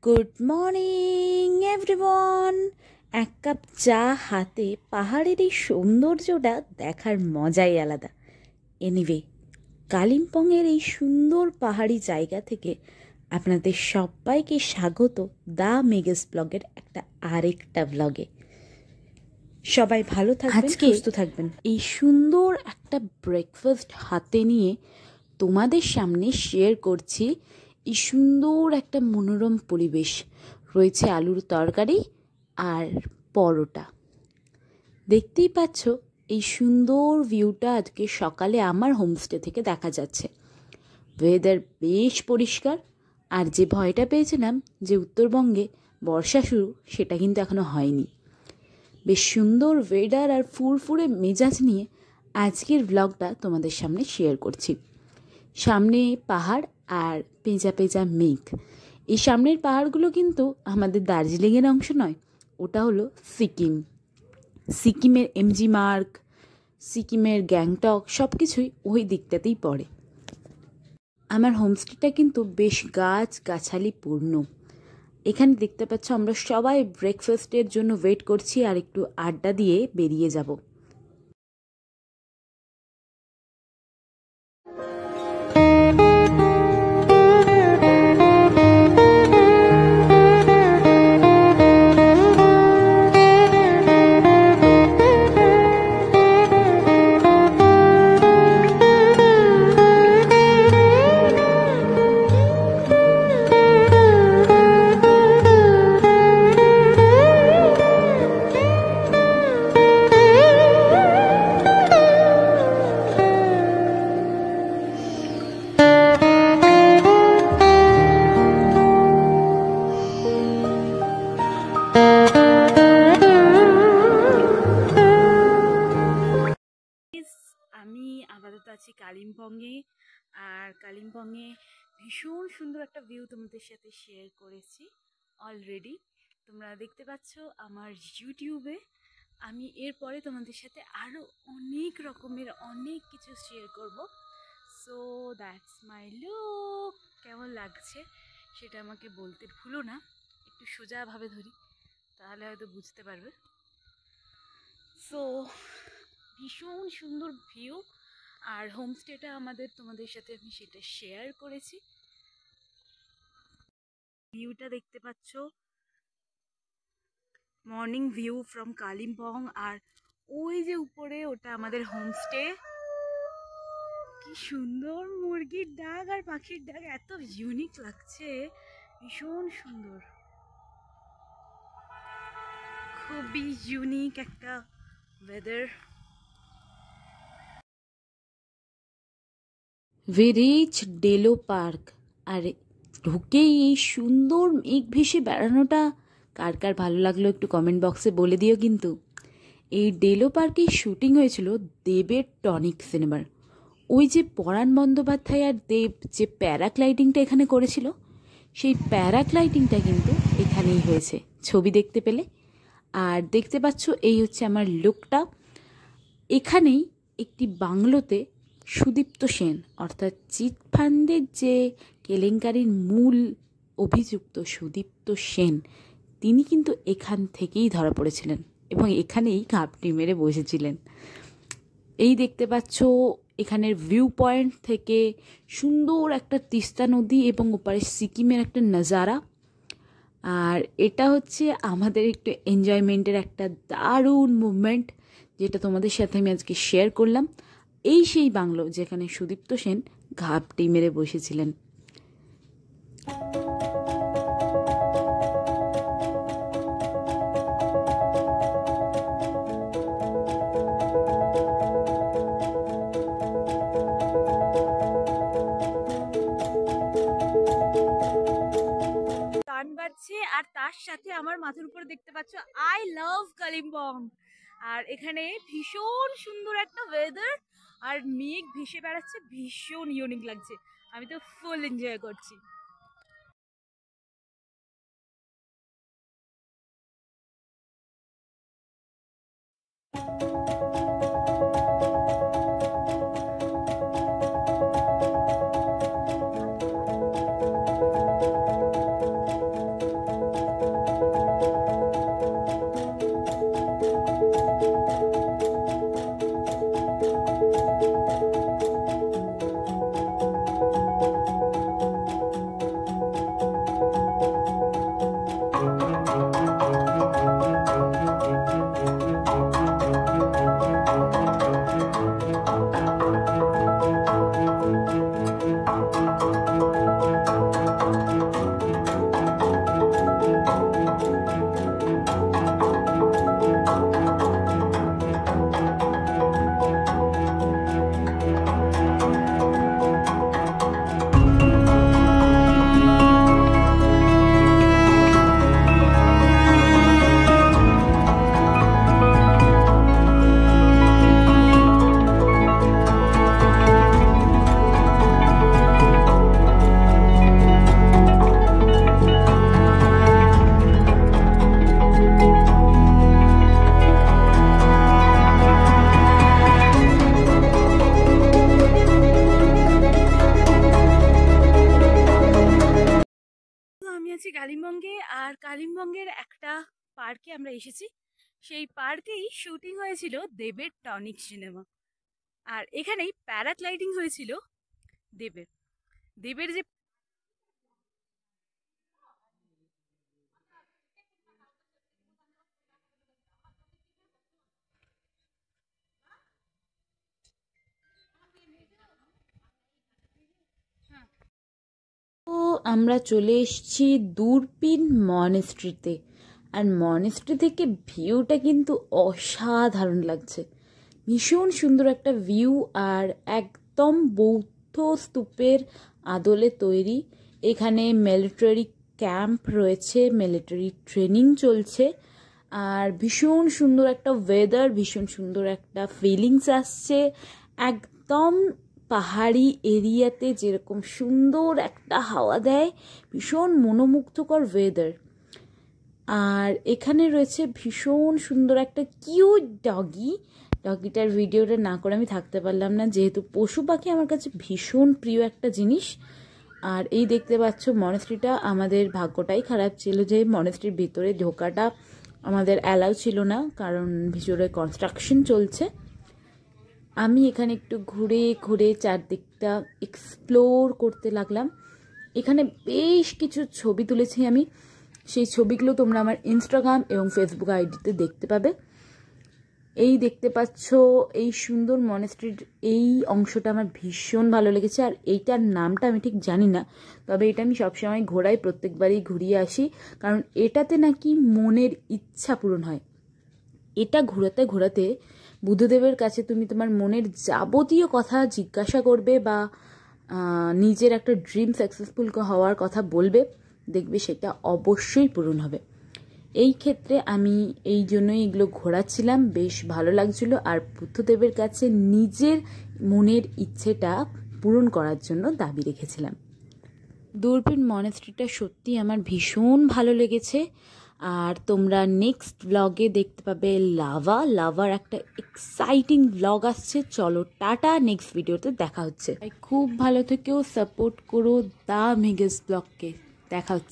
Good morning everyone. এক cup চা হাতে পাহাড়ের এই সৌন্দর্যটা দেখার মজাই আলাদা। এনিওয়ে, কালিম্পংয়ের এই সুন্দর পাহাড়ি জায়গা থেকে আপনাদের সবাইকে স্বাগত দ্য মেগাস ব্লগের আরেকটা ব্লগে। সবাই ভালো থাকবেন, সুস্থ থাকবেন। এই সুন্দর একটা ব্রেকফাস্ট হাতে নিয়ে তোমাদের সামনে শেয়ার করছি এই সুন্দর একটা মনোরম পরিবেশ। রয়েছে আলুর তরকারি আর পরোটা। দেখতেই পাচ্ছ এই সুন্দর ভিউটা আজকে সকালে আমার হোমস্টে থেকে দেখা যাচ্ছে। ওয়েদার বেশ পরিষ্কার, আর যে ভয়টা পেয়েছিলাম যে উত্তরবঙ্গে বর্ষা শুরু, সেটা কিন্তু এখনো হয়নি। বেশ সুন্দর ওয়েদার আর ফুরফুরে মেজাজ নিয়ে আজকের ব্লগটা তোমাদের সামনে শেয়ার করছি। সামনে পাহাড় আর পেঁচা পেঁচা মেঘ। এই সামনের পাহাড়গুলো কিন্তু আমাদের দার্জিলিংয়ের অংশ নয়, ওটা হলো সিকিম। সিকিমের এমজি মার্গ, সিকিমের গ্যাংটক সব কিছুই ওই দিকটাতেই পড়ে। আমার হোমস্টেটা কিন্তু বেশ গাছ গাছালি পূর্ণ। এখানে দেখতে পাচ্ছ আমরা সবাই ব্রেকফাস্টের জন্য ওয়েট করছি আর একটু আড্ডা দিয়ে বেরিয়ে যাব। আমি আপাতত আছি কালিম্পংয়ে, আর কালিম্পংয়ে ভীষণ সুন্দর একটা ভিউ তোমাদের সাথে শেয়ার করেছি অলরেডি। তোমরা দেখতে পাচ্ছ আমার ইউটিউবে। আমি এরপরে তোমাদের সাথে আরও অনেক রকমের অনেক কিছু শেয়ার করব। So that's my look. কেমন লাগছে সেটা আমাকে বলতে ভুলো না। একটু সোজাভাবে ধরি, তাহলে হয়তো বুঝতে পারবে। সো ভীষণ সুন্দর ভিউ, আর হোমস্টেটা আমাদের তোমাদের সাথে আমি সেটা শেয়ার করেছি। ভিউটা দেখতে পাচ্ছ, মর্নিং ভিউ ফ্রম কালিম্পং। আর ওই যে উপরে ওটা আমাদের হোমস্টে। কি সুন্দর মুরগির ডাক আর পাখির ডাক, এত ইউনিক লাগছে, ভীষণ সুন্দর, খুবই ইউনিক একটা ওয়েদার। ভেরিচ ডেলো পার্ক, আর ঢুকেই এই সুন্দর মেঘ ভেসে বেড়ানোটা কার কার ভালো লাগলো একটু কমেন্ট বক্সে বলে দিও। কিন্তু এই ডেলো পার্কে শুটিং হয়েছিল দেবের টনিক সিনেমার। ওই যে পরাণ বন্দ্যোপাধ্যায় আর দেব যে প্যারাগ্লাইডিংটা এখানে করেছিল, সেই প্যারাগ্লাইডিংটা কিন্তু এখানেই হয়েছে, ছবি দেখতে পেলে। আর দেখতে পাচ্ছ এই হচ্ছে আমার লুকটা। এখানেই একটি বাংলোতে সুদীপ্ত সেন, অর্থাৎ চিটফান্ডের যে কেলেঙ্কারির মূল অভিযুক্ত সুদীপ্ত সেন, তিনি কিন্তু এখান থেকেই ধরা পড়েছিলেন এবং এখানেই ঘাপটি মেরে বসেছিলেন। এই দেখতে পাচ্ছ এখানের ভিউ পয়েন্ট থেকে সুন্দর একটা তিস্তা নদী এবং ওপারে সিকিমের একটা নজারা। আর এটা হচ্ছে আমাদের একটু এনজয়মেন্টের একটা দারুণ মুভমেন্ট, যেটা তোমাদের সাথে আমি আজকে শেয়ার করলাম। এই সেই বাংলো যেখানে সুদীপ্ত সেন ঘাপটি মেরে বসেছিলেন। গান বাজছে আর তার সাথে আমার মাথার উপর দেখতে পাচ্ছ আই লাভ কালিম্পং। আর এখানে ভীষণ সুন্দর একটা ওয়েদার, আর মেঘ ভেসে বেড়াচ্ছে, ভীষণ ইউনিক লাগছে। আমি তো ফুল এনজয় করছি। আছি কালিম্পংয়ে, আর কালিম্পংয়ের একটা পার্কে আমরা এসেছি। সেই পার্কেই শুটিং হয়েছিল দেবের টনিক সিনেমা, আর এখানেই প্যারাগ্লাইডিং হয়েছিল দেবের দেবের যে তো আমরা চলে এসেছি দূরবীন মনেস্ট্রিতে। আর মনেস্ট্রি থেকে ভিউটা কিন্তু অসাধারণ লাগছে, ভীষণ সুন্দর একটা ভিউ। আর একদম বৌদ্ধ স্তূপের আদলে তৈরি। এখানে মিলিটারি ক্যাম্প রয়েছে, মিলিটারি ট্রেনিং চলছে। আর ভীষণ সুন্দর একটা ওয়েদার, ভীষণ সুন্দর একটা ফিলিংস আসছে। একদম পাহাড়ি এরিয়াতে যেরকম সুন্দর একটা হাওয়া দেয়, ভীষণ মনোমুগ্ধকর ওয়েদার। আর এখানে রয়েছে ভীষণ সুন্দর একটা কিউট ডগিটার ভিডিওটা না করে আমি থাকতে পারলাম না, যেহেতু পশু পাখি আমার কাছে ভীষণ প্রিয় একটা জিনিস। আর এই দেখতে পাচ্ছ মনেস্ট্রিটা, আমাদের ভাগ্যটাই খারাপ ছিল যে মনেস্ট্রির ভিতরে ঢোকাটা আমাদের অ্যালাউ ছিল না, কারণ ভিতরে কনস্ট্রাকশন চলছে। আমি এখানে একটু ঘুরে ঘুরে চারদিকটা এক্সপ্লোর করতে লাগলাম। এখানে বেশ কিছু ছবি তুলেছি আমি, সেই ছবিগুলো তোমরা আমার ইনস্টাগ্রাম এবং ফেসবুক আইডিতে দেখতে পাবে। এই দেখতে পাচ্ছ এই সুন্দর মনেস্ট্রির এই অংশটা আমার ভীষণ ভালো লেগেছে। আর এইটার নামটা আমি ঠিক জানি না, তবে এটা আমি সবসময় ঘোরাই, প্রত্যেকবারই ঘুরিয়ে আসি, কারণ এটাতে নাকি মনের ইচ্ছা পূরণ হয়। এটা ঘোরাতে ঘোরাতে বুদ্ধদেবের কাছে তুমি তোমার মনের যাবতীয় কথা জিজ্ঞাসা করবে বা নিজের একটা ড্রিম সাকসেসফুল হওয়ার কথা বলবে, দেখবে সেটা অবশ্যই পূরণ হবে। এই ক্ষেত্রে আমি এই জন্যই এগুলো ঘোরাচ্ছিলাম, বেশ ভালো লাগছিল। আর বুদ্ধদেবের কাছে নিজের মনের ইচ্ছেটা পূরণ করার জন্য দাবি রেখেছিলাম। দূরবীন মনেস্ট্রিটা সত্যি আমার ভীষণ ভালো লেগেছে। আর তোমরা নেক্সট ব্লগে দেখতে পাবে লাভার একটা এক্সাইটিং ব্লগ আসছে। চলো টাটা, নেক্সট ভিডিওতে দেখা হচ্ছে। খুব ভালো থেকেও সাপোর্ট করো দ্য মেগাস ব্লগকে। দেখা হচ্ছে।